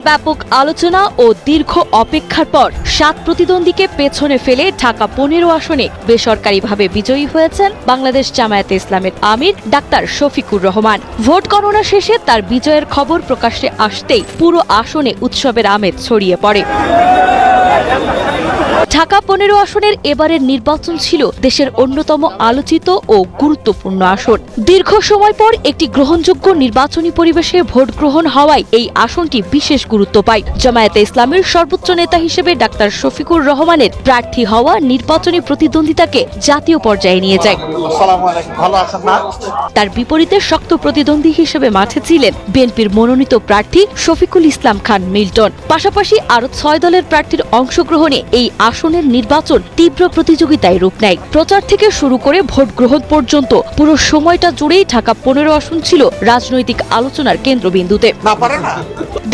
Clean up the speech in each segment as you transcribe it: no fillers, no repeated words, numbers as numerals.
ব্যাপক আলোচনা ও দীর্ঘ অপেক্ষার পর ৭ প্রতিদ্বন্দ্বীকে পেছনে ফেলে ঢাকা ১৫ আসনে বেসরকারিভাবে বিজয়ী হয়েছেন বাংলাদেশ জামায়াতে ইসলামের আমির ডাক্তার শফিকুর রহমান। ভোট গণনা শেষে তার বিজয়ের খবর প্রকাশ্যে আসতেই পুরো আসনে উৎসবের আমেজ ছড়িয়ে পড়ে। ঢাকা ১৫ আসনের এবারের নির্বাচন ছিল দেশের অন্যতম আলোচিত ও গুরুত্বপূর্ণ আসন। দীর্ঘ সময় পর একটি গ্রহণযোগ্য নির্বাচনী পরিবেশে ভোট গ্রহণ হওয়ায় এই আসনটি বিশেষ গুরুত্ব পায়। জামায়াতে ইসলামের সর্বোচ্চ নেতা হিসেবে ডাক্তার শফিকুর রহমানের প্রার্থী হওয়া নির্বাচনী প্রতিদ্বন্দ্বিতাকে জাতীয় পর্যায়ে নিয়ে যায়। তার বিপরীতে শক্ত প্রতিদ্বন্দ্বী হিসেবে মাঠে ছিলেন বিএনপির মনোনীত প্রার্থী শফিকুল ইসলাম খান মিল্টন। পাশাপাশি আরো ৬ দলের প্রার্থীর অংশগ্রহণে এই আসনের নির্বাচন তীব্র প্রতিযোগিতায় রূপ নেয়। প্রচার থেকে শুরু করে ভোট গ্রহণ পর্যন্ত পুরো সময়টা জুড়েই ঢাকা ১৫ আসন ছিল রাজনৈতিক আলোচনার কেন্দ্রবিন্দুতে।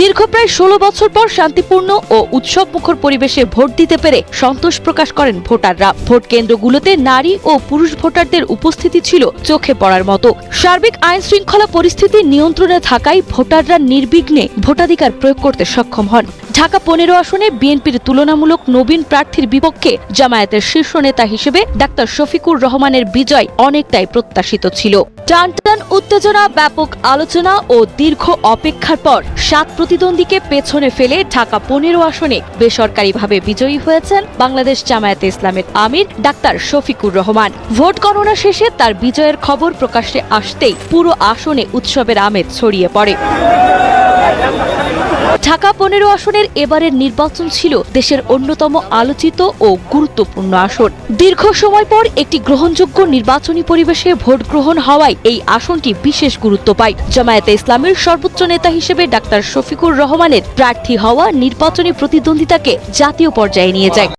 দীর্ঘ প্রায় ১৬ বছর পর শান্তিপূর্ণ ও উৎসবমুখর পরিবেশে ভোট দিতে পেরে সন্তোষ প্রকাশ করেন ভোটাররা। ভোট কেন্দ্রগুলোতে নারী ও পুরুষ ভোটারদের উপস্থিতি ছিল চোখে পড়ার মতো। সার্বিক আইন শৃঙ্খলা পরিস্থিতি নিয়ন্ত্রণে থাকায় ভোটাররা নির্বিঘ্নে ভোটাধিকার প্রয়োগ করতে সক্ষম হন। ঢাকা ১৫ আসনে বিএনপির তুলনামূলক নবীন প্রার্থীর বিপক্ষে জামায়াতের শীর্ষ নেতা হিসেবে ডাক্তার শফিকুর রহমানের বিজয় অনেকটাই প্রত্যাশিত ছিল। টানটান উত্তেজনা, ব্যাপক আলোচনা ও দীর্ঘ অপেক্ষার পর ৭ প্রতিদ্বন্দ্বীকে পেছনে ফেলে ঢাকা ১৫ আসনে বেসরকারিভাবে বিজয়ী হয়েছেন বাংলাদেশ জামায়াতে ইসলামের আমির ডাক্তার শফিকুর রহমান। ভোট গণনা শেষে তার বিজয়ের খবর প্রকাশ্যে আসতেই পুরো আসনে উৎসবের আমেজ ছড়িয়ে পড়ে। ঢাকা ১৫ আসনের এবারের নির্বাচন ছিল দেশের অন্যতম আলোচিত ও গুরুত্বপূর্ণ আসন। দীর্ঘ সময় পর একটি গ্রহণযোগ্য নির্বাচনী পরিবেশে ভোট গ্রহণ হওয়ায় এই আসনটি বিশেষ গুরুত্ব পায়। জামায়াতে ইসলামের সর্বোচ্চ নেতা হিসেবে ডাক্তার শফিকুর রহমানের প্রার্থী হওয়া নির্বাচনী প্রতিদ্বন্দ্বিতাকে জাতীয় পর্যায়ে নিয়ে যায়।